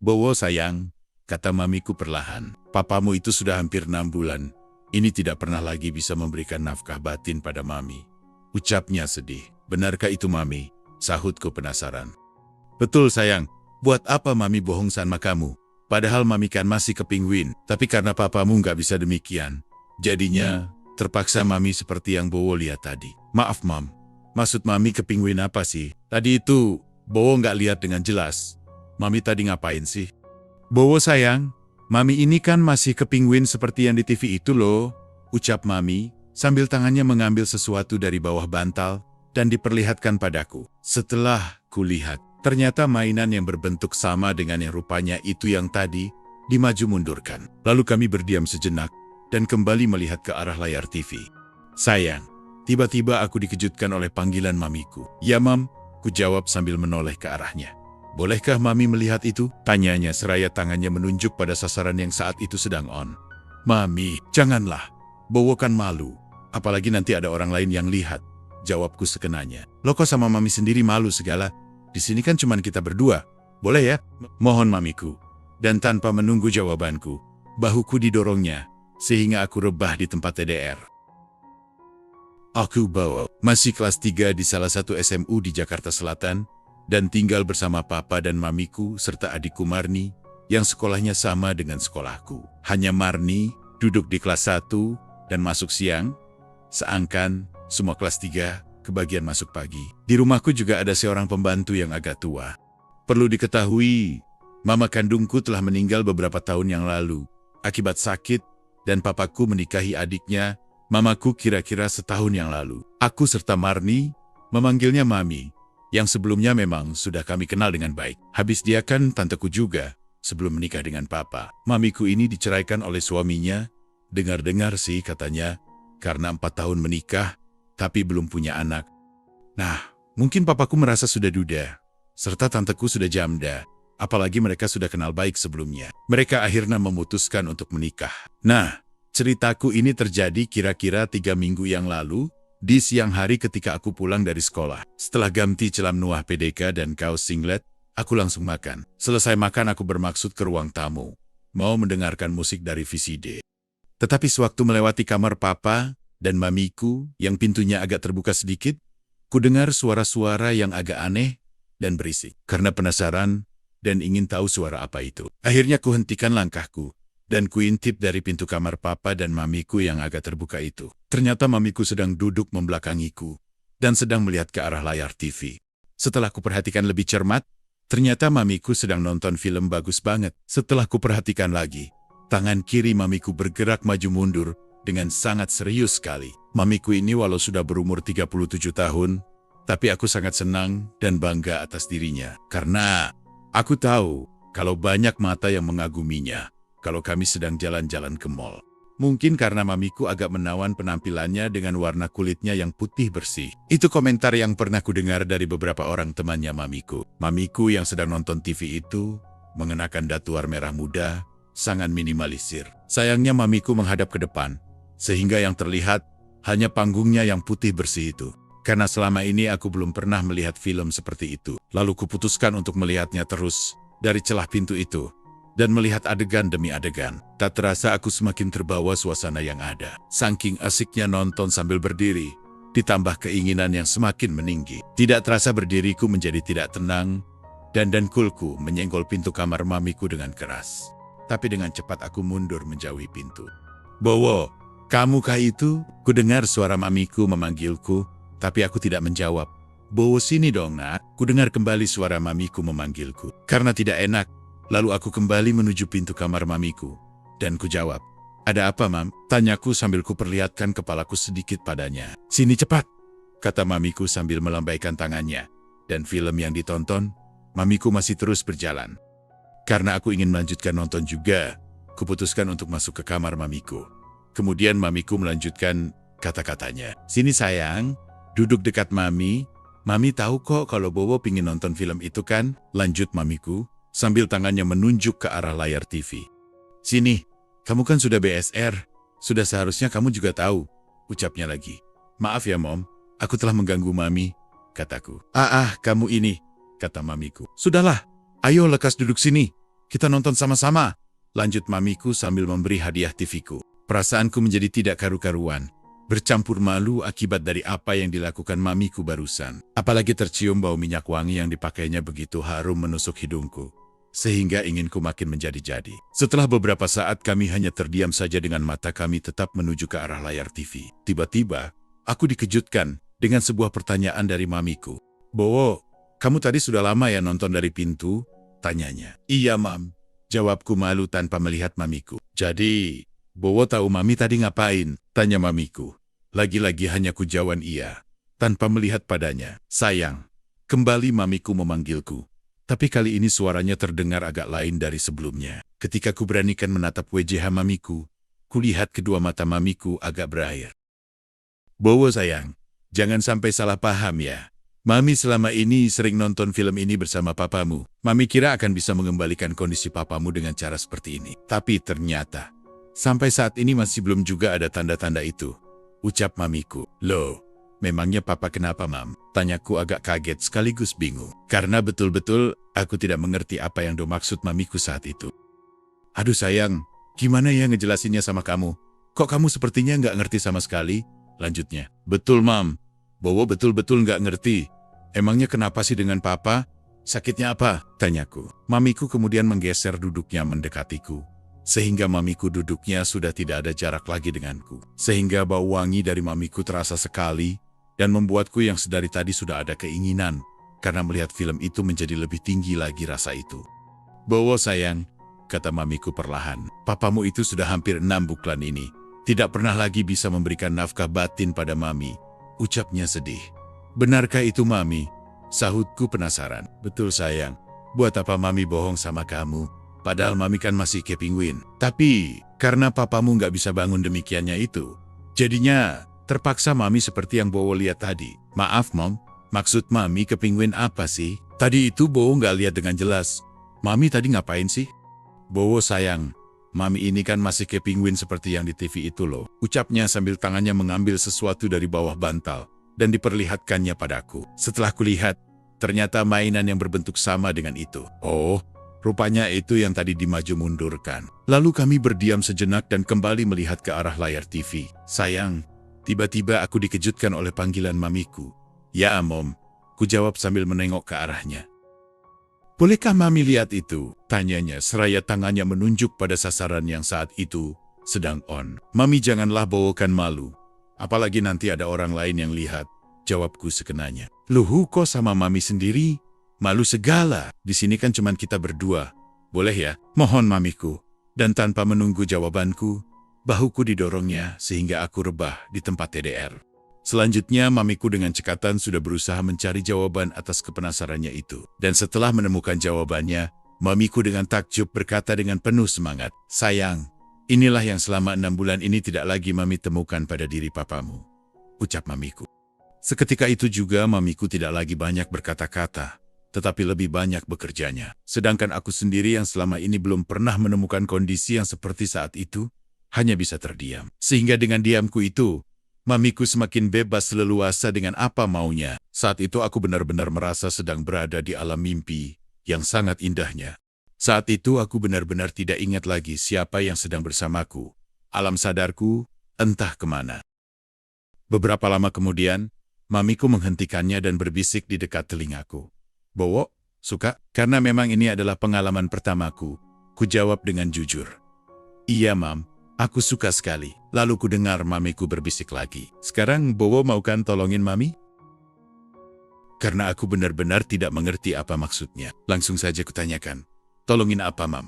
Bowo sayang, kata mamiku perlahan. Papamu itu sudah hampir 6 bulan. Ini tidak pernah lagi bisa memberikan nafkah batin pada mami. Ucapnya sedih. Benarkah itu mami? Sahutku penasaran. Betul sayang, buat apa mami bohong sama kamu? Padahal mami kan masih kepingin. Tapi karena papamu nggak bisa demikian. Jadinya, terpaksa mami seperti yang Bowo lihat tadi. Maaf mam, maksud mami kepingin apa sih? Tadi itu, Bowo nggak lihat dengan jelas. Mami tadi ngapain sih? Bowo sayang, mami ini kan masih kepingin seperti yang di TV itu loh. Ucap mami, sambil tangannya mengambil sesuatu dari bawah bantal dan diperlihatkan padaku. Setelah kulihat, ternyata mainan yang berbentuk sama dengan yang rupanya itu yang tadi dimaju mundurkan. Lalu kami berdiam sejenak dan kembali melihat ke arah layar TV. Sayang, tiba-tiba aku dikejutkan oleh panggilan mamiku. Ya mam, ku jawab sambil menoleh ke arahnya. Bolehkah mami melihat itu? Tanyanya seraya tangannya menunjuk pada sasaran yang saat itu sedang on. Mami, janganlah. Bowo kan malu. Apalagi nanti ada orang lain yang lihat. Jawabku sekenanya. Lo kok sama mami sendiri malu segala? Di sini kan cuma kita berdua. Boleh ya? Mohon mamiku. Dan tanpa menunggu jawabanku, bahuku didorongnya, sehingga aku rebah di tempat TDR. Aku Bowo, masih kelas 3 di salah satu SMU di Jakarta Selatan, dan tinggal bersama papa dan mamiku serta adikku Marni, yang sekolahnya sama dengan sekolahku. Hanya Marni duduk di kelas 1 dan masuk siang, seangkan semua kelas 3 kebagian masuk pagi. Di rumahku juga ada seorang pembantu yang agak tua. Perlu diketahui, mama kandungku telah meninggal beberapa tahun yang lalu, akibat sakit, dan papaku menikahi adiknya, mamaku kira-kira setahun yang lalu. Aku serta Marni memanggilnya Mami, yang sebelumnya memang sudah kami kenal dengan baik. Habis dia kan tanteku juga, sebelum menikah dengan papa. Mamiku ini diceraikan oleh suaminya, dengar-dengar sih katanya, karena 4 tahun menikah, tapi belum punya anak. Nah, mungkin papaku merasa sudah duda, serta tanteku sudah jamda, apalagi mereka sudah kenal baik sebelumnya. Mereka akhirnya memutuskan untuk menikah. Nah, ceritaku ini terjadi kira-kira 3 minggu yang lalu, di siang hari ketika aku pulang dari sekolah. Setelah ganti celam nuah PDK dan kaos singlet, aku langsung makan. Selesai makan aku bermaksud ke ruang tamu, mau mendengarkan musik dari VCD. Tetapi sewaktu melewati kamar papa dan mamiku yang pintunya agak terbuka sedikit, ku dengar suara-suara yang agak aneh dan berisik. Karena penasaran dan ingin tahu suara apa itu, akhirnya ku hentikan langkahku dan kuintip dari pintu kamar papa dan mamiku yang agak terbuka itu. Ternyata mamiku sedang duduk membelakangiku dan sedang melihat ke arah layar TV. Setelah kuperhatikan lebih cermat, ternyata mamiku sedang nonton film bagus banget. Setelah kuperhatikan lagi, tangan kiri mamiku bergerak maju mundur dengan sangat serius sekali. Mamiku ini walau sudah berumur 37 tahun, tapi aku sangat senang dan bangga atas dirinya. Karena aku tahu kalau banyak mata yang mengaguminya kalau kami sedang jalan-jalan ke mall. Mungkin karena mamiku agak menawan penampilannya dengan warna kulitnya yang putih bersih. Itu komentar yang pernah kudengar dari beberapa orang temannya mamiku. Mamiku yang sedang nonton TV itu mengenakan datuar merah muda, sangat minimalisir. Sayangnya mamiku menghadap ke depan, sehingga yang terlihat hanya panggungnya yang putih bersih itu. Karena selama ini aku belum pernah melihat film seperti itu. Lalu kuputuskan untuk melihatnya terus dari celah pintu itu, dan melihat adegan demi adegan. Tak terasa aku semakin terbawa suasana yang ada. Saking asiknya nonton sambil berdiri, ditambah keinginan yang semakin meninggi. Tidak terasa berdiriku menjadi tidak tenang, dan dengkulku menyenggol pintu kamar mamiku dengan keras. Tapi dengan cepat aku mundur menjauhi pintu. Bowo, kamukah itu? Ku dengar suara mamiku memanggilku, tapi aku tidak menjawab. Bowo sini dong nak. Ku dengar kembali suara mamiku memanggilku. Karena tidak enak, lalu aku kembali menuju pintu kamar mamiku, dan ku jawab, "Ada apa, Mam?" Tanyaku sambil kuperlihatkan kepalaku sedikit padanya. "Sini cepat," kata mamiku sambil melambaikan tangannya. Dan film yang ditonton, mamiku masih terus berjalan. Karena aku ingin melanjutkan nonton juga, kuputuskan untuk masuk ke kamar mamiku. Kemudian mamiku melanjutkan kata-katanya. "Sini sayang, duduk dekat mami. Mami tahu kok kalau Bowo pingin nonton film itu kan?" Lanjut mamiku, sambil tangannya menunjuk ke arah layar TV. "Sini, kamu kan sudah BSR, sudah seharusnya kamu juga tahu," ucapnya lagi. "Maaf ya Mom, aku telah mengganggu Mami," kataku. Kamu ini," kata mamiku. "Sudahlah, ayo lekas duduk sini, kita nonton sama-sama, lanjut mamiku sambil memberi hadiah TV-ku. Perasaanku menjadi tidak karu-karuan, bercampur malu akibat dari apa yang dilakukan mamiku barusan. Apalagi tercium bau minyak wangi yang dipakainya begitu harum menusuk hidungku, sehingga inginku makin menjadi-jadi. Setelah beberapa saat kami hanya terdiam saja dengan mata kami tetap menuju ke arah layar TV. Tiba-tiba, aku dikejutkan dengan sebuah pertanyaan dari mamiku. Bowo, kamu tadi sudah lama ya nonton dari pintu? Tanyanya. Iya, Mam. Jawabku malu tanpa melihat mamiku. Jadi, Bowo tahu mami tadi ngapain? Tanya mamiku. Lagi-lagi hanya ku jawab iya, tanpa melihat padanya. Sayang, kembali mamiku memanggilku. Tapi kali ini suaranya terdengar agak lain dari sebelumnya. Ketika ku beranikan menatap wajah mamiku, kulihat kedua mata mamiku agak berair. Bowo sayang, jangan sampai salah paham ya. Mami selama ini sering nonton film ini bersama papamu. Mami kira akan bisa mengembalikan kondisi papamu dengan cara seperti ini. Tapi ternyata, sampai saat ini masih belum juga ada tanda-tanda itu. Ucap mamiku. Loh, memangnya papa kenapa, Mam? Tanyaku agak kaget sekaligus bingung. Karena betul-betul aku tidak mengerti apa yang dimaksud mamiku saat itu. Aduh sayang, gimana ya ngejelasinnya sama kamu? Kok kamu sepertinya nggak ngerti sama sekali? Lanjutnya. Betul, Mam. Bowo betul-betul nggak ngerti. Emangnya kenapa sih dengan papa? Sakitnya apa? Tanyaku. Mamiku kemudian menggeser duduknya mendekatiku. Sehingga mamiku duduknya sudah tidak ada jarak lagi denganku. Sehingga bau wangi dari mamiku terasa sekali dan membuatku yang sedari tadi sudah ada keinginan karena melihat film itu menjadi lebih tinggi lagi rasa itu. Bowo sayang, kata mamiku perlahan. Papamu itu sudah hampir 6 bulan ini. Tidak pernah lagi bisa memberikan nafkah batin pada mami. Ucapnya sedih. Benarkah itu mami? Sahutku penasaran. Betul sayang. Buat apa mami bohong sama kamu? Padahal mami kan masih kepingin. Tapi karena papamu nggak bisa bangun demikiannya itu, jadinya terpaksa mami seperti yang Bowo lihat tadi. Maaf Mom, maksud mami kepingin apa sih? Tadi itu Bowo nggak lihat dengan jelas. Mami tadi ngapain sih? Bowo sayang, mami ini kan masih kepingin seperti yang di TV itu loh. Ucapnya sambil tangannya mengambil sesuatu dari bawah bantal dan diperlihatkannya padaku. Setelah kulihat, ternyata mainan yang berbentuk sama dengan itu. Oh, rupanya itu yang tadi dimaju mundurkan. Lalu kami berdiam sejenak dan kembali melihat ke arah layar TV. Sayang, tiba-tiba aku dikejutkan oleh panggilan mamiku. Ya Mom, ku jawab sambil menengok ke arahnya. Bolehkah mami lihat itu? Tanyanya seraya tangannya menunjuk pada sasaran yang saat itu sedang on. Mami janganlah bawakan malu. Apalagi nanti ada orang lain yang lihat. Jawabku sekenanya. Luhu kok sama mami sendiri? Malu segala. Di sini kan cuman kita berdua. Boleh ya? Mohon mamiku. Dan tanpa menunggu jawabanku, bahuku didorongnya sehingga aku rebah di tempat TDR. Selanjutnya mamiku dengan cekatan sudah berusaha mencari jawaban atas kepenasarannya itu. Dan setelah menemukan jawabannya, mamiku dengan takjub berkata dengan penuh semangat. Sayang, inilah yang selama 6 bulan ini tidak lagi mami temukan pada diri papamu. Ucap mamiku. Seketika itu juga mamiku tidak lagi banyak berkata-kata, tetapi lebih banyak bekerjanya. Sedangkan aku sendiri yang selama ini belum pernah menemukan kondisi yang seperti saat itu, hanya bisa terdiam. Sehingga dengan diamku itu, mamiku semakin bebas leluasa dengan apa maunya. Saat itu aku benar-benar merasa sedang berada di alam mimpi yang sangat indahnya. Saat itu aku benar-benar tidak ingat lagi siapa yang sedang bersamaku. Alam sadarku entah kemana. Beberapa lama kemudian, mamiku menghentikannya dan berbisik di dekat telingaku. Bowo, suka? Karena memang ini adalah pengalaman pertamaku. Ku jawab dengan jujur. Iya, Mam. Aku suka sekali. Lalu ku dengar mamiku berbisik lagi. Sekarang Bowo mau kan tolongin mami? Karena aku benar-benar tidak mengerti apa maksudnya. Langsung saja kutanyakan. Tolongin apa, Mam?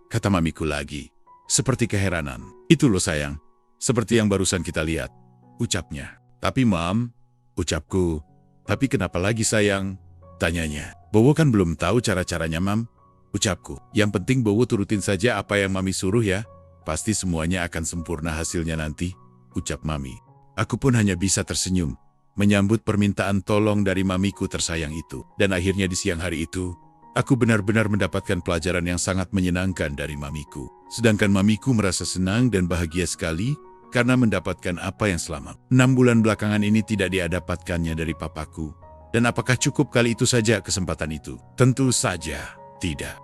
Kata mamiku lagi. Seperti keheranan. Itu loh sayang. Seperti yang barusan kita lihat. Ucapnya. Tapi Mam, ucapku. Tapi kenapa lagi sayang? Tanyanya. Bowo kan belum tahu cara-caranya, Mam. Ucapku. Yang penting Bowo turutin saja apa yang mami suruh ya. Pasti semuanya akan sempurna hasilnya nanti. Ucap mami. Aku pun hanya bisa tersenyum. Menyambut permintaan tolong dari mamiku tersayang itu. Dan akhirnya di siang hari itu, aku benar-benar mendapatkan pelajaran yang sangat menyenangkan dari mamiku. Sedangkan mamiku merasa senang dan bahagia sekali karena mendapatkan apa yang selama 6 bulan belakangan ini tidak didapatkannya dari papaku. Dan apakah cukup kali itu saja kesempatan itu? Tentu saja tidak.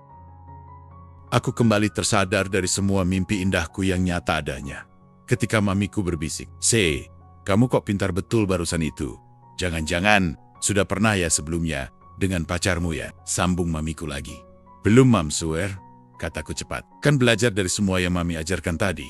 Aku kembali tersadar dari semua mimpi indahku yang nyata adanya. Ketika mamiku berbisik, "Se, kamu kok pintar betul barusan itu. Jangan-jangan sudah pernah ya sebelumnya dengan pacarmu ya?" Sambung mamiku lagi. "Belum, Mam, swear," kataku cepat. "Kan belajar dari semua yang mami ajarkan tadi,"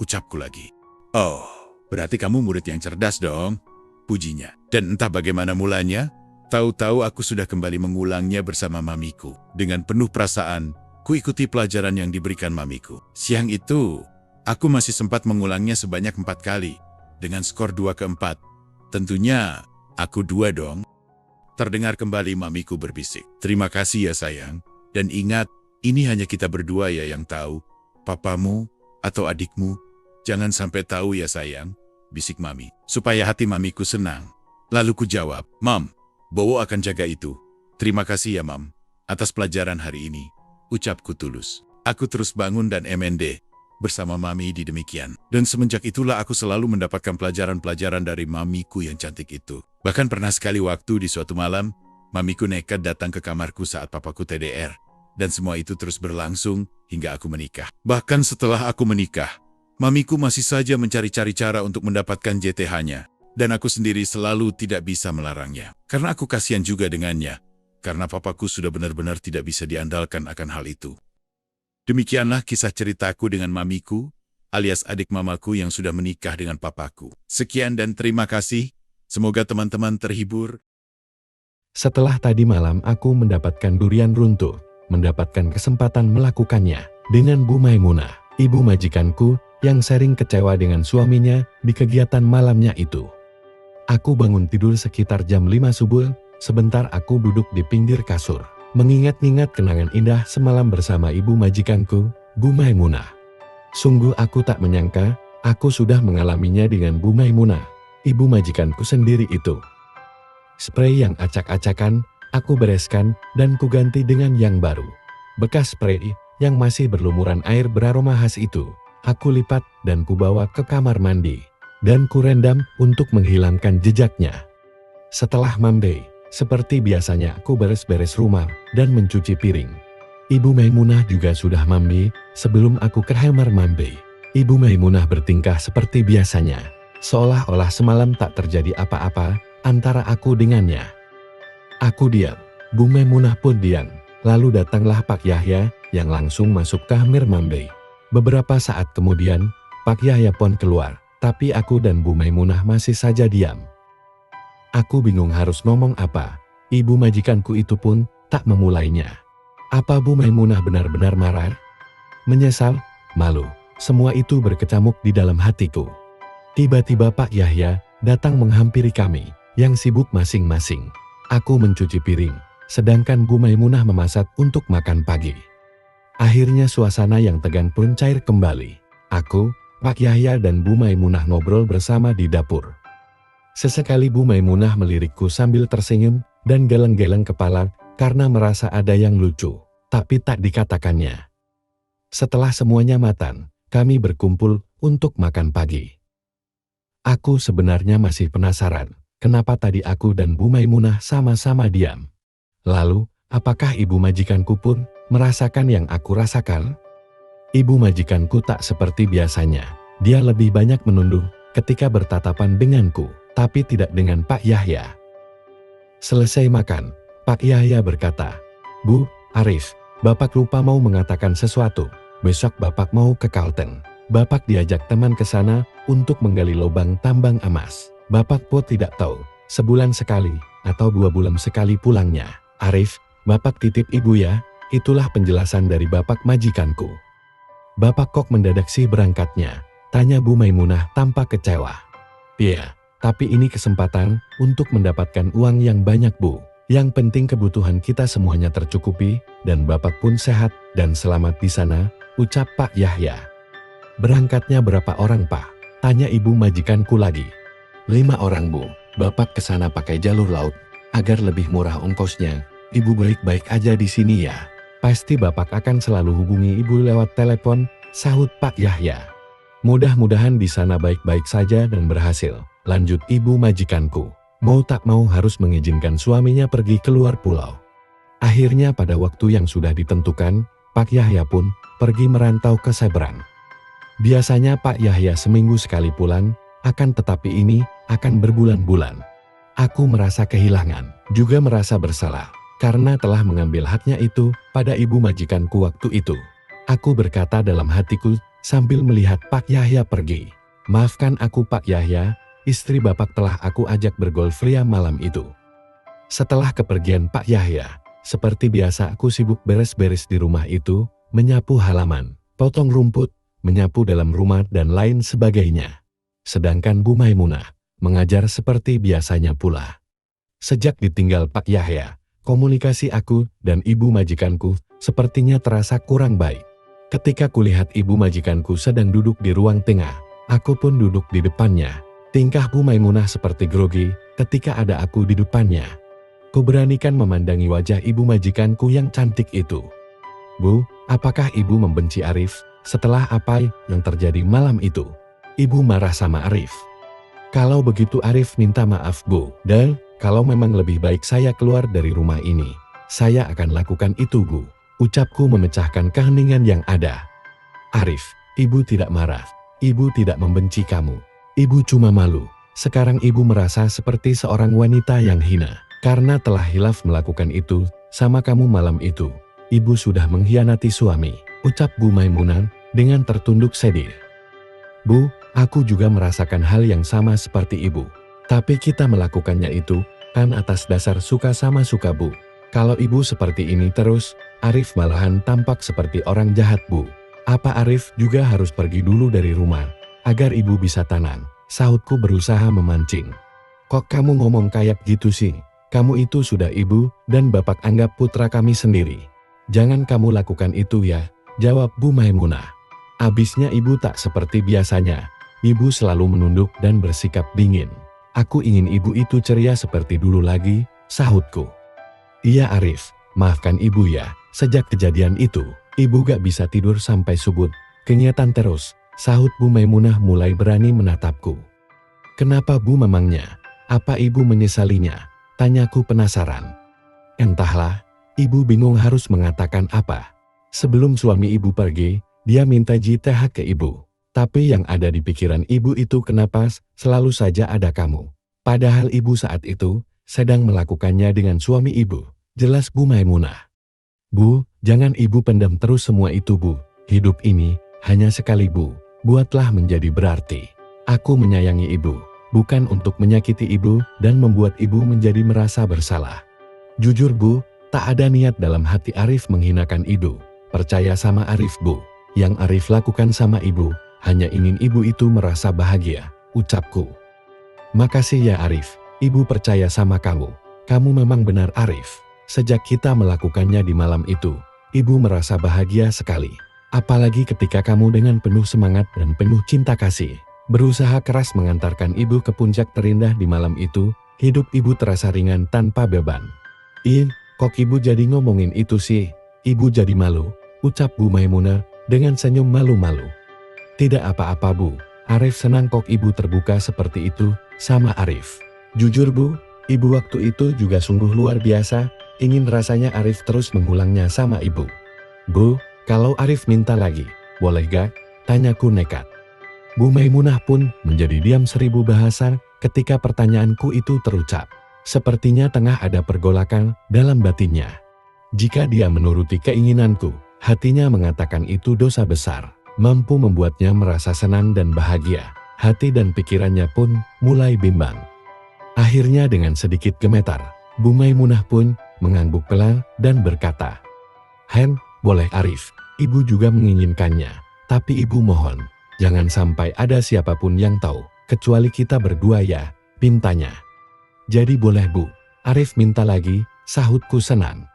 ucapku lagi. "Oh, berarti kamu murid yang cerdas dong," pujinya. Dan entah bagaimana mulanya, tahu-tahu aku sudah kembali mengulangnya bersama mamiku. Dengan penuh perasaan, ku ikuti pelajaran yang diberikan mamiku. Siang itu, aku masih sempat mengulangnya sebanyak 4 kali, dengan skor 2-4. Tentunya, aku 2 dong. Terdengar kembali mamiku berbisik, "Terima kasih ya sayang, dan ingat, ini hanya kita berdua ya yang tahu. Papamu atau adikmu, jangan sampai tahu ya sayang," bisik mami, supaya hati mamiku senang. Lalu ku jawab, "Mam, Bowo akan jaga itu. Terima kasih ya Mam, atas pelajaran hari ini," ucapku tulus. Aku terus bangun dan MND bersama mami di demikian. Dan semenjak itulah aku selalu mendapatkan pelajaran-pelajaran dari mamiku yang cantik itu. Bahkan pernah sekali waktu di suatu malam, mamiku nekat datang ke kamarku saat papaku TDR. Dan semua itu terus berlangsung hingga aku menikah. Bahkan setelah aku menikah, mamiku masih saja mencari-cari cara untuk mendapatkan JTH-nya. Dan aku sendiri selalu tidak bisa melarangnya. Karena aku kasihan juga dengannya. Karena papaku sudah benar-benar tidak bisa diandalkan akan hal itu. Demikianlah kisah ceritaku dengan mamiku, alias adik mamaku yang sudah menikah dengan papaku. Sekian dan terima kasih. Semoga teman-teman terhibur. Setelah tadi malam aku mendapatkan durian runtuh, mendapatkan kesempatan melakukannya dengan Bu Maimunah, ibu majikanku yang sering kecewa dengan suaminya di kegiatan malamnya itu. Aku bangun tidur sekitar jam 5 subuh, sebentar aku duduk di pinggir kasur, mengingat-ingat kenangan indah semalam bersama ibu majikanku, Bu Maimunah. Sungguh aku tak menyangka, aku sudah mengalaminya dengan Bu Maimunah, ibu majikanku sendiri itu. Spray yang acak-acakan, aku bereskan dan kuganti dengan yang baru. Bekas spray yang masih berlumuran air beraroma khas itu, aku lipat dan kubawa ke kamar mandi. Dan kurendam untuk menghilangkan jejaknya. Setelah mandi, seperti biasanya aku beres-beres rumah dan mencuci piring. Ibu Maimunah juga sudah mandi sebelum aku ke kamar mandi. Ibu Maimunah bertingkah seperti biasanya, seolah-olah semalam tak terjadi apa-apa antara aku dengannya. Aku diam, Bu Maimunah pun diam. Lalu datanglah Pak Yahya yang langsung masuk ke kamar mandi. Beberapa saat kemudian, Pak Yahya pun keluar. Tapi aku dan Bu Maimunah masih saja diam. Aku bingung harus ngomong apa. Ibu majikanku itu pun tak memulainya. Apa Bu Maimunah benar-benar marah? Menyesal? Malu? Semua itu berkecamuk di dalam hatiku. Tiba-tiba Pak Yahya datang menghampiri kami yang sibuk masing-masing. Aku mencuci piring, sedangkan Bu Maimunah memasak untuk makan pagi. Akhirnya suasana yang tegang pun cair kembali. Aku, Pak Yahya dan Bu Maimunah ngobrol bersama di dapur. Sesekali Bu Maimunah melirikku sambil tersenyum dan geleng-geleng kepala karena merasa ada yang lucu, tapi tak dikatakannya. Setelah semuanya matang, kami berkumpul untuk makan pagi. Aku sebenarnya masih penasaran, kenapa tadi aku dan Bu Maimunah sama-sama diam. Lalu, apakah ibu majikanku pun merasakan yang aku rasakan? Ibu majikanku tak seperti biasanya. Dia lebih banyak menunduk ketika bertatapan denganku, tapi tidak dengan Pak Yahya. Selesai makan, Pak Yahya berkata, "Bu, Arif, Bapak lupa mau mengatakan sesuatu. Besok Bapak mau ke Kalteng. Bapak diajak teman ke sana untuk menggali lubang tambang emas. Bapak pun tidak tahu, sebulan sekali atau 2 bulan sekali pulangnya. Arif, Bapak titip Ibu ya." Itulah penjelasan dari Bapak majikanku. "Bapak kok mendadak sih berangkatnya?" tanya Bu Maimunah tanpa kecewa. "Iya, tapi ini kesempatan untuk mendapatkan uang yang banyak Bu. Yang penting kebutuhan kita semuanya tercukupi, dan Bapak pun sehat dan selamat di sana," ucap Pak Yahya. "Berangkatnya berapa orang Pak?" tanya ibu majikanku lagi. 5 orang Bu, Bapak ke sana pakai jalur laut, agar lebih murah ongkosnya. Ibu baik-baik aja di sini ya. Pasti Bapak akan selalu hubungi Ibu lewat telepon, sahut Pak Yahya. "Mudah-mudahan di sana baik-baik saja dan berhasil," lanjut ibu majikanku. Mau tak mau harus mengizinkan suaminya pergi keluar pulau. Akhirnya pada waktu yang sudah ditentukan, Pak Yahya pun pergi merantau ke seberang. Biasanya Pak Yahya seminggu sekali pulang, akan tetapi ini akan berbulan-bulan. Aku merasa kehilangan, juga merasa bersalah, karena telah mengambil haknya itu pada ibu majikanku waktu itu. Aku berkata dalam hatiku sambil melihat Pak Yahya pergi. Maafkan aku Pak Yahya, istri Bapak telah aku ajak bergolf ria malam itu. Setelah kepergian Pak Yahya, seperti biasa aku sibuk beres-beres di rumah itu, menyapu halaman, potong rumput, menyapu dalam rumah dan lain sebagainya. Sedangkan Bu Maimunah mengajar seperti biasanya pula. Sejak ditinggal Pak Yahya, komunikasi aku dan ibu majikanku sepertinya terasa kurang baik. Ketika kulihat ibu majikanku sedang duduk di ruang tengah, aku pun duduk di depannya. Tingkah Bu Maimunah seperti grogi ketika ada aku di depannya. Kuberanikan memandangi wajah ibu majikanku yang cantik itu. Bu, apakah ibu membenci Arif setelah apa yang terjadi malam itu? Ibu marah sama Arif. Kalau begitu Arif minta maaf Bu, dan kalau memang lebih baik saya keluar dari rumah ini, saya akan lakukan itu Bu. Ucapku memecahkan keheningan yang ada. Arif, ibu tidak marah, ibu tidak membenci kamu. Ibu cuma malu, sekarang ibu merasa seperti seorang wanita yang hina. Karena telah hilaf melakukan itu sama kamu malam itu, ibu sudah mengkhianati suami, ucap Bu Maimunah dengan tertunduk sedih. Bu, aku juga merasakan hal yang sama seperti ibu. Tapi kita melakukannya itu kan atas dasar suka sama suka Bu. Kalau ibu seperti ini terus, Arif malahan tampak seperti orang jahat Bu. Apa Arif juga harus pergi dulu dari rumah, agar ibu bisa tenang? Sahutku berusaha memancing. Kok kamu ngomong kayak gitu sih? Kamu itu sudah ibu dan bapak anggap putra kami sendiri. Jangan kamu lakukan itu ya, jawab Bu Maimunah. Abisnya ibu tak seperti biasanya. Ibu selalu menunduk dan bersikap dingin. Aku ingin ibu itu ceria seperti dulu lagi, sahutku. Iya Arif, maafkan ibu ya. Sejak kejadian itu, ibu gak bisa tidur sampai subuh. Kenyataan terus, sahut Bu Maimunah mulai berani menatapku. Kenapa Bu memangnya? Apa ibu menyesalinya? Tanyaku penasaran. Entahlah, ibu bingung harus mengatakan apa. Sebelum suami ibu pergi, dia minta JTH ke ibu. Tapi yang ada di pikiran ibu itu kenapa selalu saja ada kamu. Padahal ibu saat itu sedang melakukannya dengan suami ibu. Jelas Bu Maimunah. Bu, jangan ibu pendam terus semua itu Bu. Hidup ini hanya sekali Bu. Buatlah menjadi berarti. Aku menyayangi ibu, bukan untuk menyakiti ibu dan membuat ibu menjadi merasa bersalah. Jujur Bu, tak ada niat dalam hati Arif menghinakan ibu. Percaya sama Arif Bu. Yang Arif lakukan sama ibu, hanya ingin ibu itu merasa bahagia, ucapku. Makasih ya Arif, ibu percaya sama kamu. Kamu memang benar Arif. Sejak kita melakukannya di malam itu, ibu merasa bahagia sekali. Apalagi ketika kamu dengan penuh semangat dan penuh cinta kasih, berusaha keras mengantarkan ibu ke puncak terindah di malam itu, hidup ibu terasa ringan tanpa beban. Kok ibu jadi ngomongin itu sih? Ibu jadi malu, ucap Bu Maimunah dengan senyum malu-malu. Tidak apa-apa Bu, Arif senang kok ibu terbuka seperti itu sama Arif. Jujur Bu, ibu waktu itu juga sungguh luar biasa, ingin rasanya Arif terus mengulangnya sama ibu. Bu, kalau Arif minta lagi, boleh gak? Tanyaku nekat. Bu Maimunah pun menjadi diam 1000 bahasa ketika pertanyaanku itu terucap. Sepertinya tengah ada pergolakan dalam batinnya. Jika dia menuruti keinginanku, hatinya mengatakan itu dosa besar, mampu membuatnya merasa senang dan bahagia. Hati dan pikirannya pun mulai bimbang. Akhirnya dengan sedikit gemetar, Bu Maimunah pun mengangguk pelan dan berkata, Hen, boleh Arif, ibu juga menginginkannya, tapi ibu mohon, jangan sampai ada siapapun yang tahu, kecuali kita berdua ya, pintanya. Jadi boleh Bu, Arif minta lagi, sahutku senang.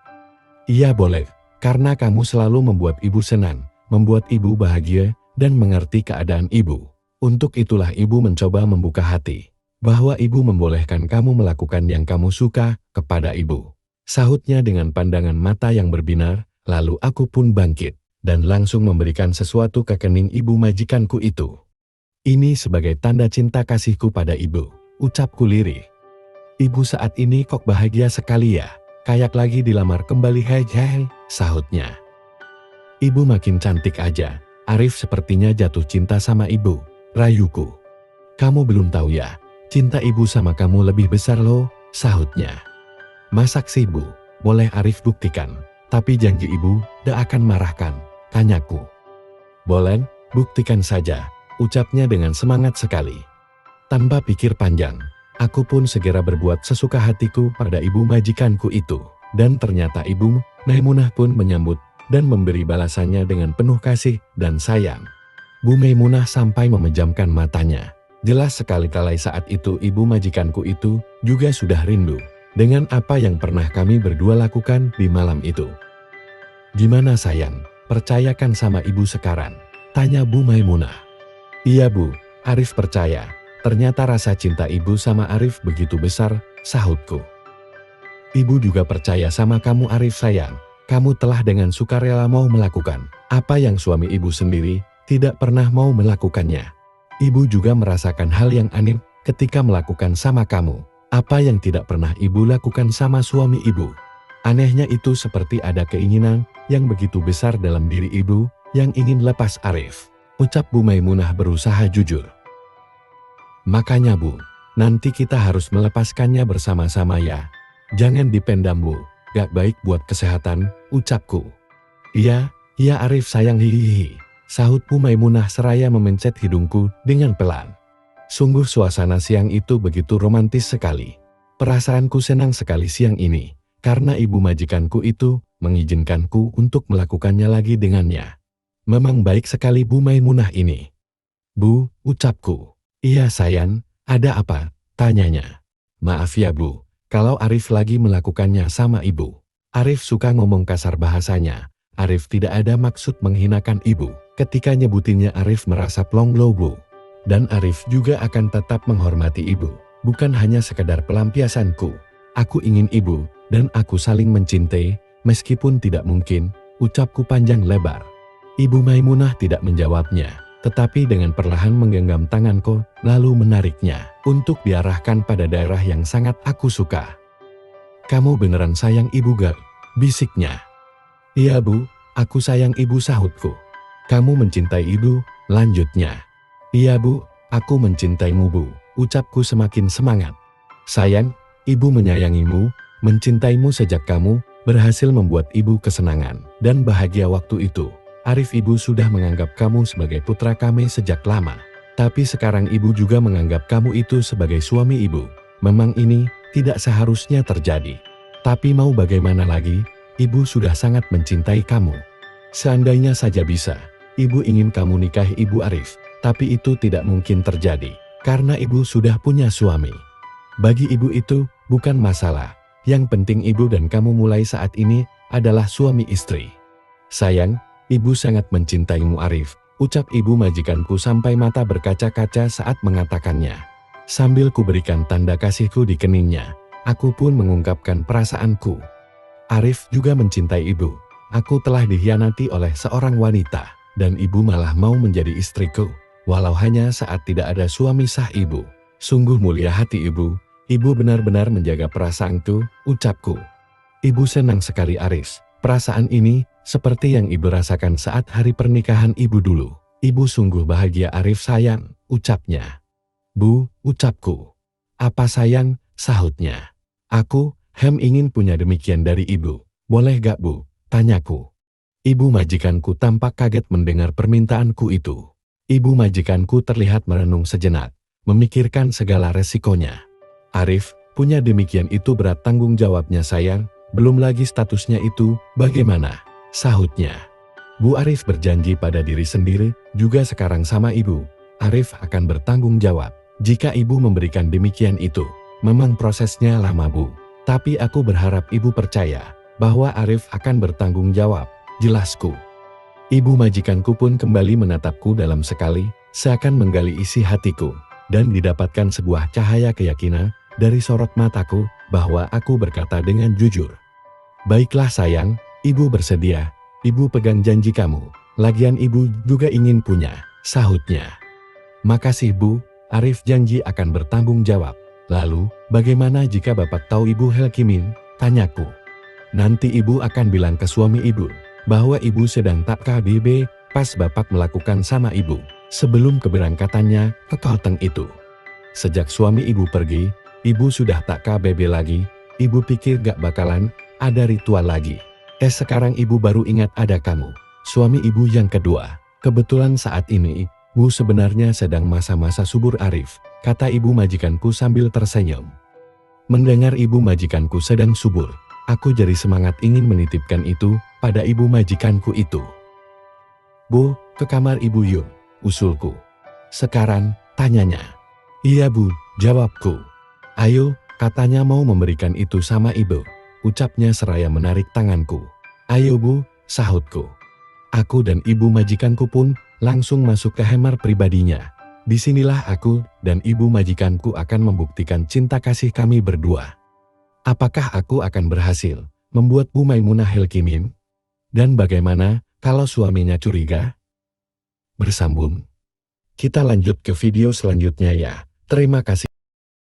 Iya boleh, karena kamu selalu membuat ibu senang, membuat ibu bahagia, dan mengerti keadaan ibu. Untuk itulah ibu mencoba membuka hati, bahwa ibu membolehkan kamu melakukan yang kamu suka kepada ibu. Sahutnya dengan pandangan mata yang berbinar, lalu aku pun bangkit, dan langsung memberikan sesuatu ke kening ibu majikanku itu. Ini sebagai tanda cinta kasihku pada ibu, ucapku lirih. Ibu saat ini kok bahagia sekali ya? Kayak lagi dilamar kembali hei, sahutnya. Ibu makin cantik aja. Arif sepertinya jatuh cinta sama ibu, rayuku. Kamu belum tahu ya, cinta ibu sama kamu lebih besar loh, sahutnya. Masak sih bu, boleh Arif buktikan. Tapi janji ibu, tak akan marahkan, tanyaku. Boleh, buktikan saja, ucapnya dengan semangat sekali. Tanpa pikir panjang, aku pun segera berbuat sesuka hatiku pada ibu majikanku itu. Dan ternyata ibu Maimunah pun menyambut dan memberi balasannya dengan penuh kasih dan sayang. Bu Maimunah sampai memejamkan matanya. Jelas sekali kalau saat itu ibu majikanku itu juga sudah rindu dengan apa yang pernah kami berdua lakukan di malam itu. Gimana sayang, percayakan sama ibu sekarang? Tanya Bu Maimunah. Iya bu, Arif percaya. Ternyata rasa cinta ibu sama Arif begitu besar, sahutku. Ibu juga percaya sama kamu Arif sayang. Kamu telah dengan sukarela mau melakukan apa yang suami ibu sendiri tidak pernah mau melakukannya. Ibu juga merasakan hal yang aneh ketika melakukan sama kamu apa yang tidak pernah ibu lakukan sama suami ibu. Anehnya itu seperti ada keinginan yang begitu besar dalam diri ibu yang ingin lepas Arif. Ucap Bu Maimunah berusaha jujur. Makanya bu, nanti kita harus melepaskannya bersama-sama ya. Jangan dipendam bu, gak baik buat kesehatan, ucapku. Iya Arif sayang hihihi, sahut Bu Maimunah seraya memencet hidungku dengan pelan. Sungguh suasana siang itu begitu romantis sekali. Perasaanku senang sekali siang ini, karena ibu majikanku itu mengizinkanku untuk melakukannya lagi dengannya. Memang baik sekali Bu Maimunah ini. Bu, ucapku. Iya sayang, ada apa? Tanyanya. Maaf ya bu, kalau Arif lagi melakukannya sama ibu. Arif suka ngomong kasar bahasanya. Arif tidak ada maksud menghinakan ibu. Ketika nyebutinnya Arif merasa plong low bu. Dan Arif juga akan tetap menghormati ibu. Bukan hanya sekedar pelampiasanku. Aku ingin ibu, dan aku saling mencintai, meskipun tidak mungkin, ucapku panjang lebar. Ibu Maimunah tidak menjawabnya. Tetapi dengan perlahan menggenggam tanganku, lalu menariknya untuk diarahkan pada daerah yang sangat aku suka. Kamu beneran sayang ibu gak? Bisiknya. Iya bu, aku sayang ibu sahutku. Kamu mencintai ibu? Lanjutnya. Iya bu, aku mencintaimu bu, ucapku semakin semangat. Sayang, ibu menyayangimu, mencintaimu sejak kamu berhasil membuat ibu kesenangan dan bahagia waktu itu. Arif ibu sudah menganggap kamu sebagai putra kami sejak lama. Tapi sekarang ibu juga menganggap kamu itu sebagai suami ibu. Memang ini tidak seharusnya terjadi. Tapi mau bagaimana lagi, ibu sudah sangat mencintai kamu. Seandainya saja bisa, ibu ingin kamu nikahi ibu Arif. Tapi itu tidak mungkin terjadi, karena ibu sudah punya suami. Bagi ibu itu bukan masalah. Yang penting ibu dan kamu mulai saat ini adalah suami istri. Sayang, ibu sangat mencintaimu Arif, ucap ibu majikanku sampai mata berkaca-kaca saat mengatakannya. Sambil kuberikan tanda kasihku di keningnya, aku pun mengungkapkan perasaanku. Arif juga mencintai ibu. Aku telah dikhianati oleh seorang wanita, dan ibu malah mau menjadi istriku, walau hanya saat tidak ada suami sah ibu. Sungguh mulia hati ibu benar-benar menjaga perasaanku, ucapku. Ibu senang sekali Arif. Perasaan ini seperti yang ibu rasakan saat hari pernikahan ibu dulu. Ibu sungguh bahagia Arif sayang, ucapnya. Bu, ucapku. Apa sayang, sahutnya. Aku, ingin punya demikian dari ibu. Boleh gak bu? Tanyaku. Ibu majikanku tampak kaget mendengar permintaanku itu. Ibu majikanku terlihat merenung sejenak, memikirkan segala resikonya. Arif, punya demikian itu berat tanggung jawabnya sayang. Belum lagi statusnya itu, bagaimana? Sahutnya. Bu Arif berjanji pada diri sendiri, juga sekarang sama ibu. Arif akan bertanggung jawab. Jika ibu memberikan demikian itu, memang prosesnya lama bu. Tapi aku berharap ibu percaya, bahwa Arif akan bertanggung jawab, jelasku. Ibu majikanku pun kembali menatapku dalam sekali, seakan menggali isi hatiku. Dan didapatkan sebuah cahaya keyakinan, dari sorot mataku, bahwa aku berkata dengan jujur. Baiklah sayang, ibu bersedia, ibu pegang janji kamu, lagian ibu juga ingin punya, sahutnya. Makasih bu, Arif janji akan bertanggung jawab. Lalu, bagaimana jika bapak tahu ibu Helkimin? Tanyaku. Nanti ibu akan bilang ke suami ibu, bahwa ibu sedang tak KBB pas bapak melakukan sama ibu sebelum keberangkatannya ke Kalteng itu. Sejak suami ibu pergi, ibu sudah tak KBB lagi. Ibu pikir gak bakalan ada ritual lagi. Sekarang ibu baru ingat ada kamu, suami ibu yang kedua. Kebetulan saat ini, Bu sebenarnya sedang masa-masa subur arif, kata ibu majikanku sambil tersenyum. Mendengar ibu majikanku sedang subur, aku jadi semangat ingin menitipkan itu pada ibu majikanku itu. Bu, ke kamar ibu yuk, usulku. Sekarang, tanyanya. Iya bu, jawabku. Ayo, katanya mau memberikan itu sama ibu, ucapnya seraya menarik tanganku. Ayo bu, sahutku. Aku dan ibu majikanku pun langsung masuk ke kamar pribadinya. Disinilah aku dan ibu majikanku akan membuktikan cinta kasih kami berdua. Apakah aku akan berhasil membuat Bu Maimunah Hilkimim? Dan bagaimana kalau suaminya curiga? Bersambung. Kita lanjut ke video selanjutnya ya. Terima kasih.